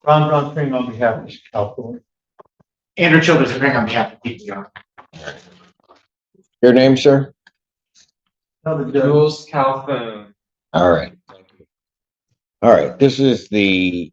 Ron Brown on behalf of Mr. Calhoun. Andrew Childers appearing on behalf of PPR. Your name, sir? Jules Calhoun. All right. All right, this is it's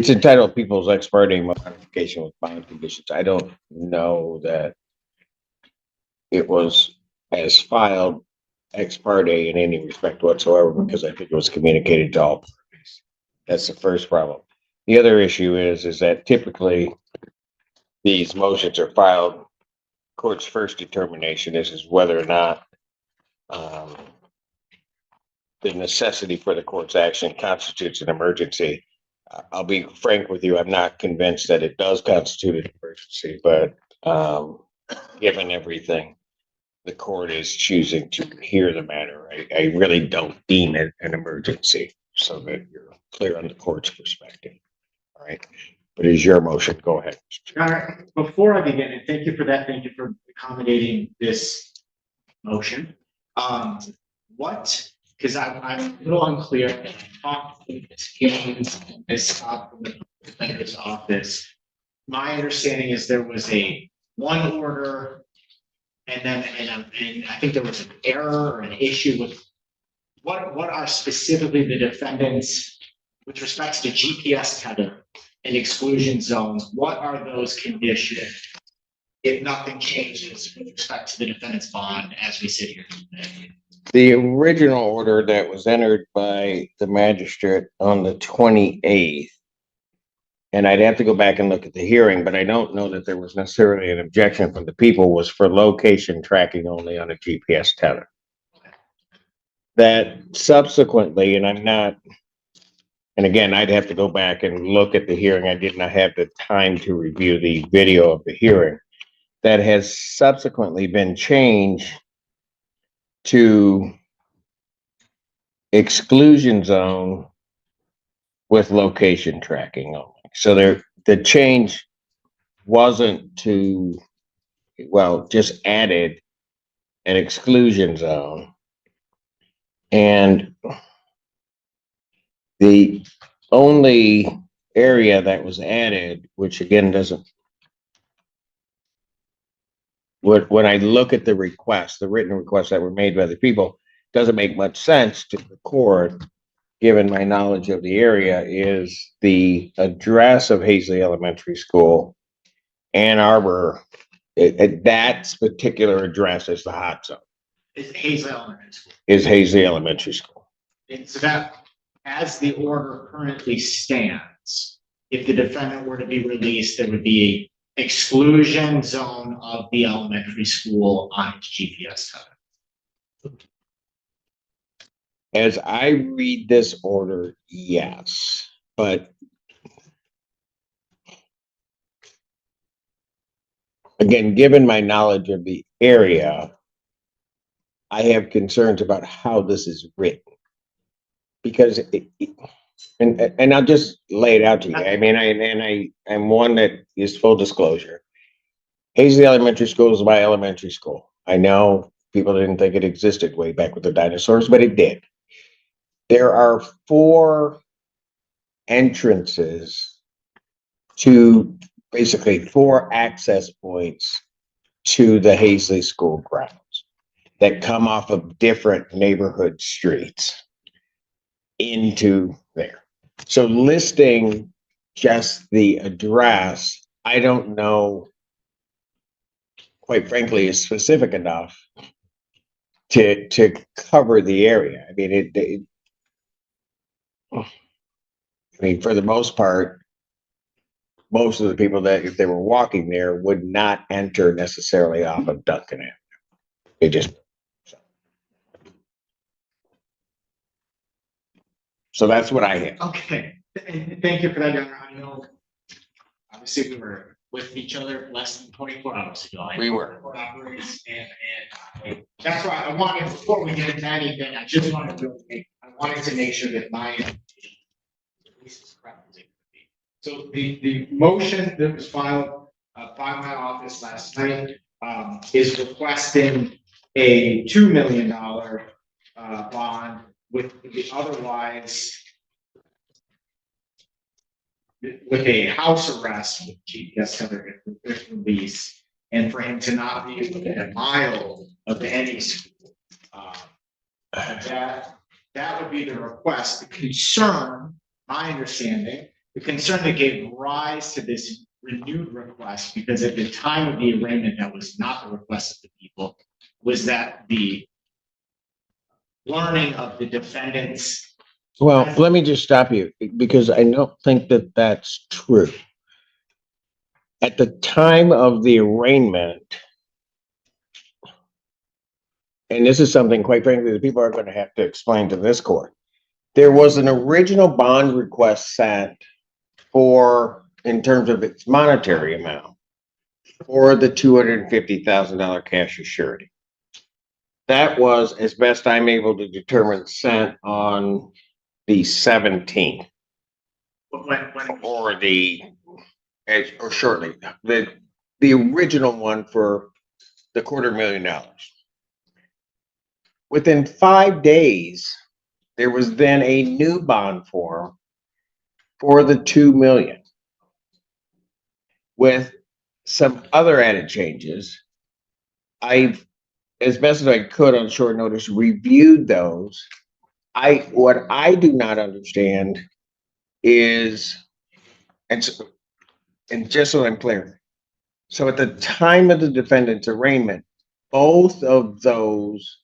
entitled People's Ex parte Modification with Bond Conditions. I don't know that it was as filed ex parte in any respect whatsoever, because I think it was communicated to all parties. That's the first problem. The other issue is that typically these motions are filed. Court's first determination is whether or not the necessity for the court's action constitutes an emergency. I'll be frank with you, I'm not convinced that it does constitute an emergency, but given everything, the court is choosing to hear the matter. I really don't deem it an emergency, so that you're clear on the court's perspective. All right, but is your motion? Go ahead. All right, before I begin, and thank you for that, thank you for accommodating this motion. Because I'm a little unclear. I talked to Ms. Gaines and Ms. Scott from the defender's office. My understanding is there was one order, and I think there was an error or an issue with what are specifically the defendants with respect to GPS tether and exclusion zones. What are those conditions if nothing changes with respect to the defendant's bond as we sit here today? The original order that was entered by the magistrate on the 28th, and I'd have to go back and look at the hearing, but I don't know that there was necessarily an objection from the people, was for location tracking only on a GPS tether. That subsequently, and again, I'd have to go back and look at the hearing. I did not have the time to review the video of the hearing. That has subsequently been changed to exclusion zone with location tracking only. So the change wasn't just added an exclusion zone. And the only area that was added, which again doesn't, when I look at the requests, the written requests that were made by the people, doesn't make much sense to the court, given my knowledge of the area, is the address of Hazley Elementary School, Ann Arbor. That particular address is the hot zone. It's Hazley Elementary School. Is Hazley Elementary School. And so that, as the order currently stands, if the defendant were to be released, there would be exclusion zone of the elementary school on its GPS tether. As I read this order, yes, but again, given my knowledge of the area, I have concerns about how this is written, because and I'll just lay it out to you. I mean, I'm one that is full disclosure. Hazley Elementary School is my elementary school. I know people didn't think it existed way back with the dinosaurs, but it did. There are 4 entrances to basically 4 access points to the Hazley School grounds that come off of different neighborhood streets into there. So listing just the address, I don't know, quite frankly, is specific enough to cover the area. I mean, for the most part, most of the people that, if they were walking there, would not enter necessarily off of Duncan Avenue. They just. So that's what I have. Okay, and thank you for that, Your Honor. I know, obviously, we were with each other less than 24 hours ago. We were. And that's why I wanted, before we get into anything, I just wanted to make sure that my is correct as it could be. So the motion that was filed by my office last night is requesting a $2 million bond with the otherwise with a house arrest with GPS tether release, and for him to not be within a mile of any school. That would be the request. The concern, my understanding, the concern that gave rise to this renewed request, because at the time of the arraignment, that was not the request of the people, was that the learning of the defendant's. Well, let me just stop you because I don't think that that's true. At the time of the arraignment, and this is something, quite frankly, that people are going to have to explain to this court. There was an original bond request sent for, in terms of its monetary amount, for the $250,000 cash surety. That was, as best I'm able to determine, sent on the 17th, or or shortly. The original one for the $250,000. Within 5 days, there was then a new bond form for the $2 million with some other added changes. I've, as best as I could on short notice, reviewed those. What I do not understand is, and just so I'm clear, so at the time of the defendant's arraignment, both of those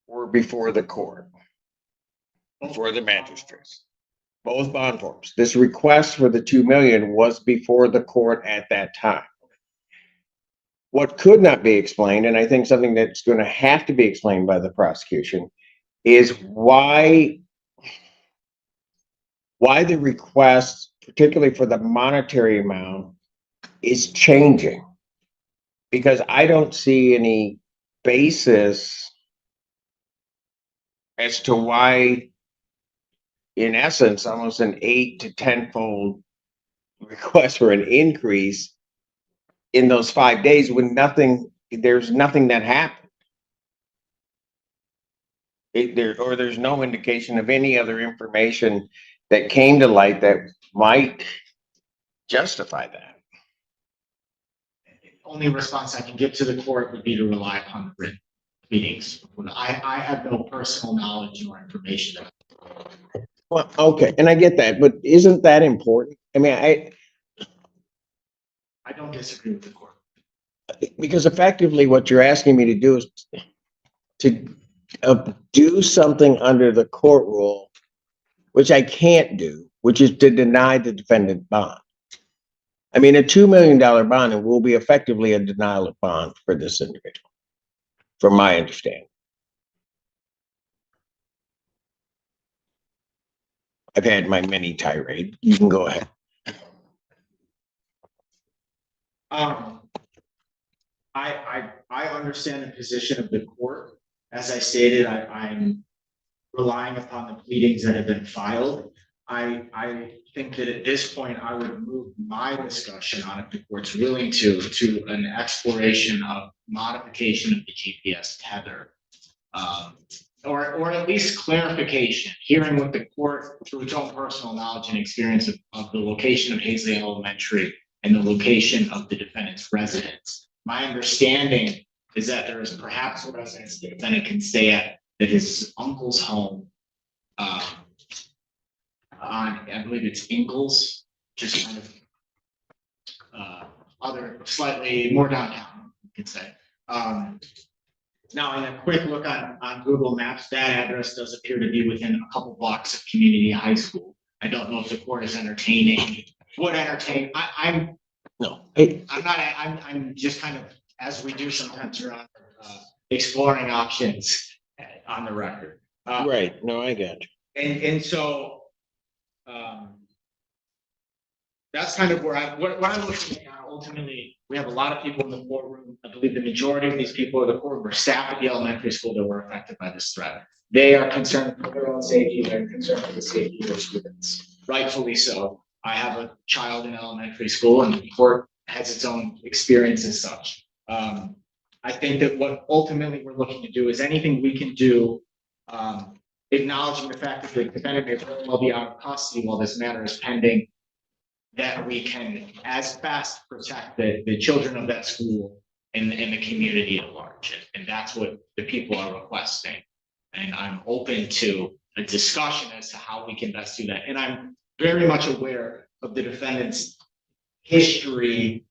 were before the court, before the magistrates, both bond forms. This request for the $2 million was before the court at that time. What could not be explained, and I think something that's going to have to be explained by the prosecution, is why the request, particularly for the monetary amount, is changing. Because I don't see any basis as to why, in essence, almost an 8 to 10-fold request for an increase in those 5 days when there's nothing that happened. There's no indication of any other information that came to light that might justify that. Only response I can give to the court would be to rely upon the written meetings. I have no personal knowledge or information. Well, okay, and I get that, but isn't that important? I mean, I don't disagree with the court. because effectively what you're asking me to do is to do something under the court rule, which I can't do, which is to deny the defendant bond. I mean, a $2 million bond will be effectively a denial of bond for this individual, from my understanding. I've had my mini tirade. You can go ahead. I understand the position of the court. As I stated, I'm relying upon the pleadings that have been filed. I think that at this point, I would move my discussion on, if the court's willing to an exploration of modification of the GPS tether. Or at least clarification, hearing what the court, through its own personal knowledge and experience of the location of Hazley Elementary and the location of the defendant's residence. My understanding is that there is perhaps a residence the defendant can stay at his uncle's home on, I believe it's Ingalls, just kind of other, slightly more downtown, you could say. Now, in a quick look on Google Maps, that address does appear to be within a couple blocks of Community High School. I don't know if the court is would entertain. I'm just kind of, as we do sometimes around exploring options on the record. Right. No, I get you. And so that's kind of where what I'm looking at. Ultimately, we have a lot of people in the courtroom. I believe the majority of these people in the courtroom were staff at the elementary school that were affected by this threat. They are concerned for their own safety. They're concerned for the safety of their students. Rightfully so. I have a child in elementary school, and the court has its own experience as such. I think that what ultimately we're looking to do is anything we can do, acknowledging the fact that the defendant may very well be out of custody while this matter is pending, that we can as fast protect the children of that school and the community at large. And that's what the people are requesting. And I'm open to a discussion as to how we can best do that. And I'm very much aware of the defendant's history.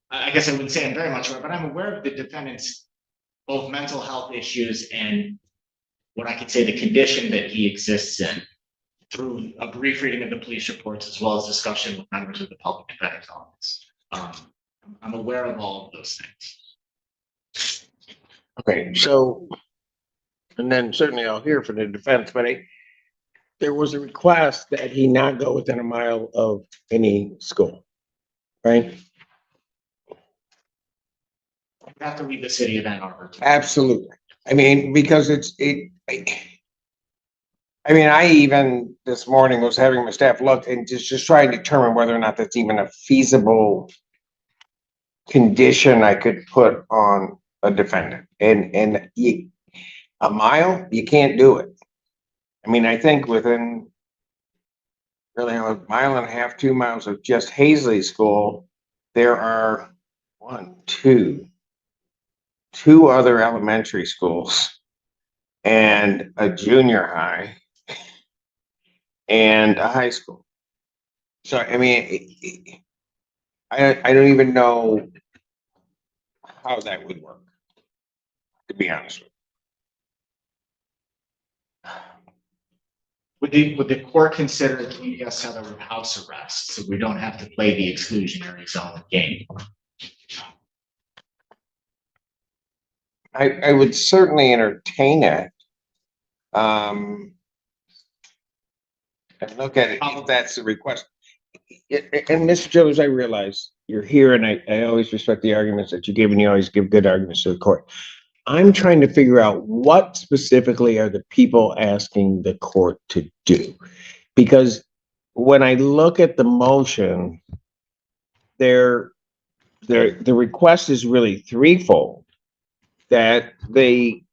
I guess I wouldn't say I'm very much aware, but I'm aware of the defendant's both mental health issues and what I could say the condition that he exists in through a brief reading of the police reports as well as discussion with members of the public defender's office. I'm aware of all of those things. Okay, so, and then certainly I'll hear from the defense, but there was a request that he not go within a mile of any school, right? You have to leave the city of Ann Arbor. Absolutely. I mean, because I mean, I even this morning was having my staff look and just try and determine whether or not that's even a feasible condition I could put on a defendant. And a mile, you can't do it. I mean, I think within really a mile and a half, 2 miles of just Hazley School, there are two other elementary schools and a junior high and a high school. So, I mean, I don't even know how that would work, to be honest with Would the court consider yes other house arrest so we don't have to play the exclusionary zone game? I would certainly entertain it. And look at it, if that's the request. And Mr. Childers, I realize you're here and I always respect the arguments that you give and you always give good arguments to the court. I'm trying to figure out what specifically are the people asking the court to do? Because when I look at the motion, the request is really threefold. That the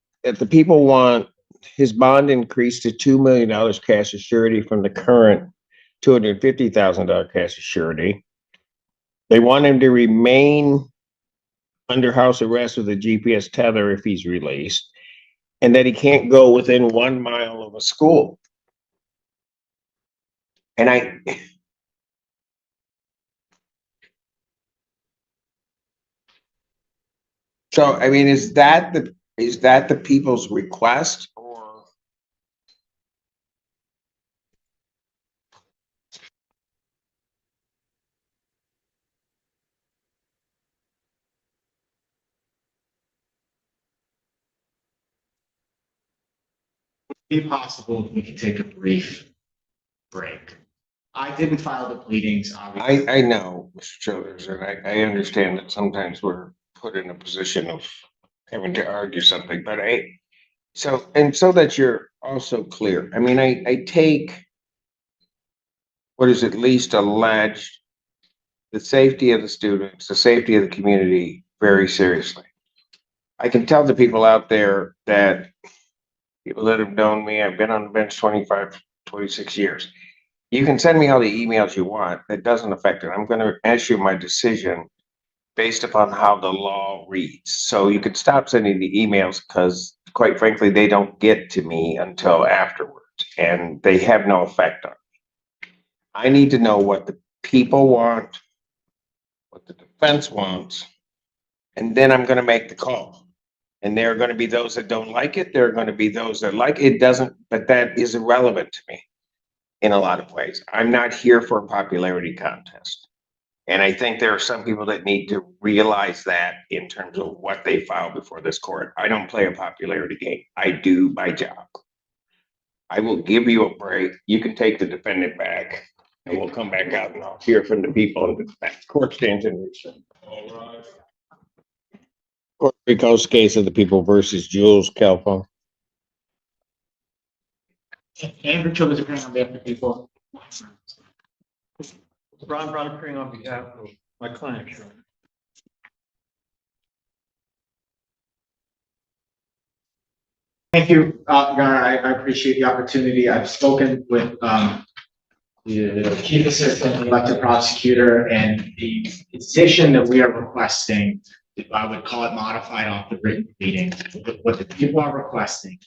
people want his bond increased to $2 million cash surety from the current $250,000 cash surety. They want him to remain under house arrest with a GPS tether if he's released, and that he can't go within 1 mile of a school. And so, I mean, is that the people's request or? Be possible if we could take a brief break. I didn't file the pleadings, obviously. I know, Mr. Childers, and I understand that sometimes we're put in a position of having to argue something, but so that you're also clear, I mean, I take what is at least alleged, the safety of the students, the safety of the community very seriously. I can tell the people out there that people that have known me, I've been on the bench 25, 26 years. You can send me all the emails you want. That doesn't affect it. I'm going to issue my decision based upon how the law reads. So you can stop sending the emails because, quite frankly, they don't get to me until afterwards and they have no effect on me. I need to know what the people want, what the defense wants, and then I'm going to make the call. And there are going to be those that don't like it. There are going to be those that like it. Doesn't, but that is irrelevant to me in a lot of ways. I'm not here for a popularity contest. And I think there are some people that need to realize that in terms of what they file before this court. I don't play a popularity game. I do my job. I will give you a break. You can take the defendant back and we'll come back out and I'll hear from the people and the court stands in recess. Puerto Rico's case of the people versus Jules Calfon. Andrew Childers appearing on behalf of the people. Ron Brown appearing on behalf of my client, sure. Thank you, Your Honor. I appreciate the opportunity. I've spoken with the chief assistant, elected prosecutor, and the position that we are requesting, I would call it modified off the written pleading. What the people are requesting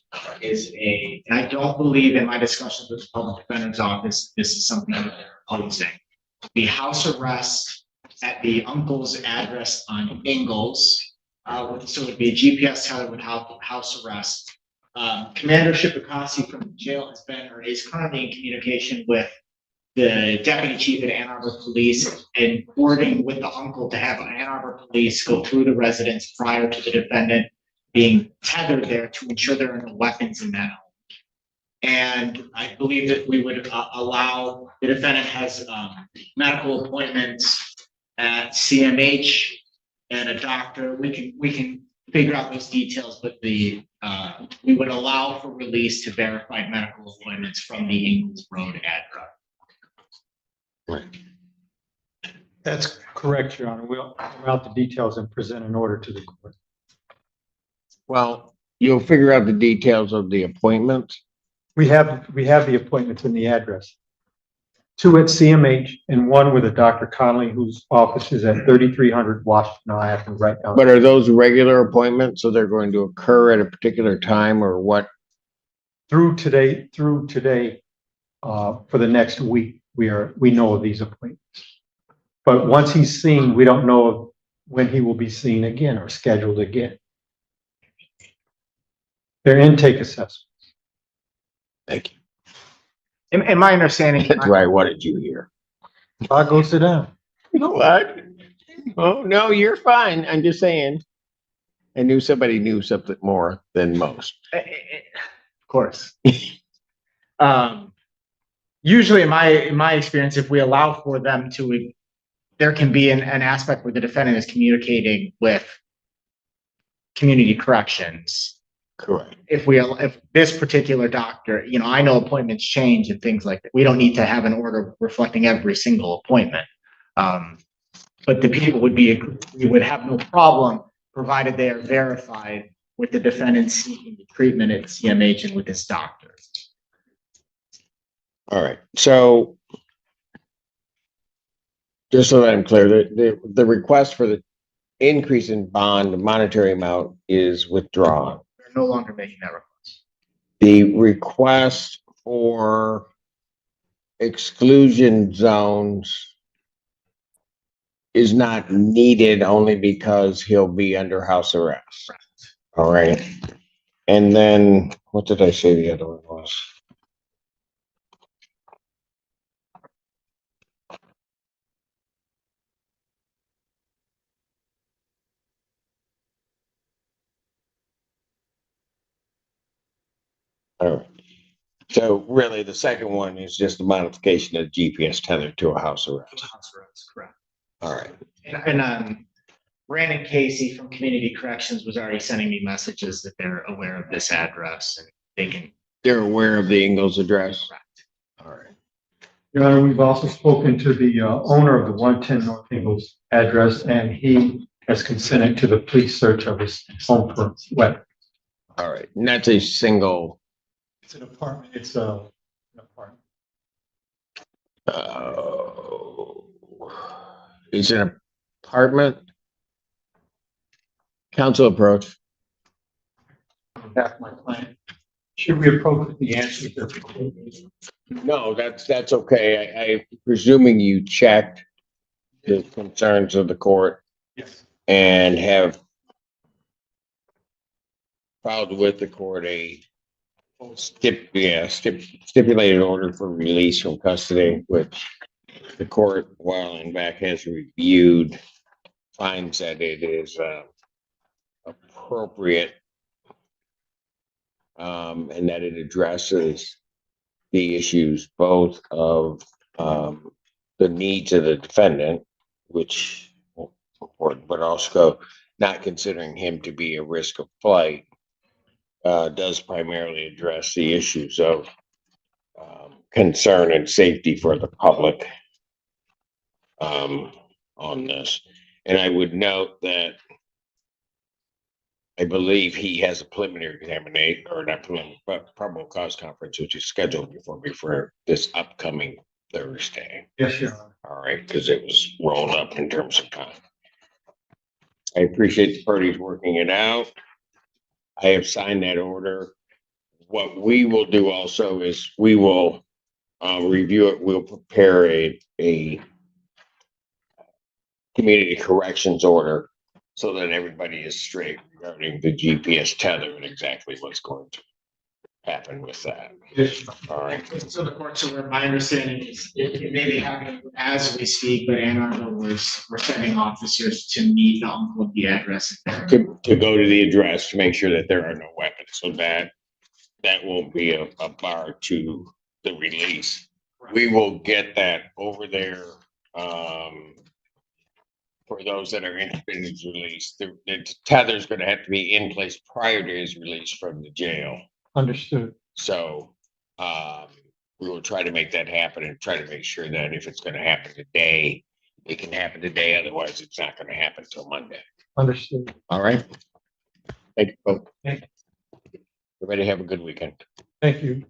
is and I don't believe in my discussions with the public defender's office, this is something that they're opposing. The house arrest at the uncle's address on Ingalls, so it would be a GPS teller with house arrest. Commander Shipakasi from the jail has been or is currently in communication with the deputy chief at Ann Arbor Police and coordinating with the uncle to have Ann Arbor Police go through the residence prior to the defendant being tethered there to ensure there are no weapons in that home. And I believe that we would allow the defendant has medical appointments at CMH and a doctor. We can figure out those details, but we would allow for release to verified medical appointments from the Ingalls Road address. Right. That's correct, Your Honor. We'll figure out the details and present an order to the court. Well, you'll figure out the details of the appointments. We have the appointments in the address. 2 at CMH and 1 with a Dr. Connolly, whose office is at 3300 Washington Avenue, right now. But are those regular appointments? So they're going to occur at a particular time or what? Through today, for the next week, we know of these appointments. But once he's seen, we don't know when he will be seen again or scheduled again. They're intake assessments. Thank you. In my understanding, That's why I wanted you here. I'll go sit down. You know what? Oh, no, you're fine. I'm just saying. I knew somebody knew something more than most. of course. Usually in my experience, if we allow for them to, there can be an aspect where the defendant is communicating with community corrections. Correct. If this particular doctor, I know appointments change and things like that. We don't need to have an order reflecting every single appointment. But the people we would have no problem provided they are verified with the defendant seeking the treatment at CMH and with his doctor. All right. So just so that I'm clear, the request for the increase in bond, the monetary amount is withdrawn. They're no longer making that request. The request for exclusion zones is not needed only because he'll be under house arrest. All right. And then what did I say the other one was? All right. So really, the second one is just a modification of GPS tether to a house arrest. House arrest, correct. All right. And Brandon Casey from Community Corrections was already sending me messages that they're aware of this address and they can. They're aware of the Ingalls address. Correct. All right. Your Honor, we've also spoken to the owner of the 110 North Ingalls address, and he has consented to the police search of his home for weapons. All right. And that's a single. It's an apartment. It's an apartment. It's an apartment. Council approach. Back my client. Should we approach the answer? No, that's okay. I presuming you checked the concerns of the court Yes. and have filed with the court a stipulated order for release from custody, which the court, while in back, has reviewed, finds that it is appropriate, and that it addresses the issues both of the needs of the defendant, which important, but also not considering him to be a risk of flight, does primarily address the issues of concern and safety for the public on this. And I would note that I believe he has a preliminary examination, or not preliminary, but probable cause conference, which is scheduled before me for this upcoming Thursday. Yes, Your Honor. All right, because it was rolled up in terms of time. I appreciate the parties working it out. I have signed that order. What we will do also is we will review it. We'll prepare a community corrections order so that everybody is straight regarding the GPS tether and exactly what's going to happen with that. Yes, All right. So the court's aware, my understanding is it may be happening as we speak, but Ann Arbor we're sending officers to meet the uncle at the address. To go to the address to make sure that there are no weapons. So that won't be a bar to the release. We will get that over there. For those that are interested in his release, the tether's gonna have to be in place prior to his release from the jail. understood. So, we will try to make that happen and try to make sure that if it's gonna happen today, it can happen today, otherwise it's not gonna happen till Monday. Understood. All right? Thank you, folks. Thank Everybody have a good weekend. Thank you.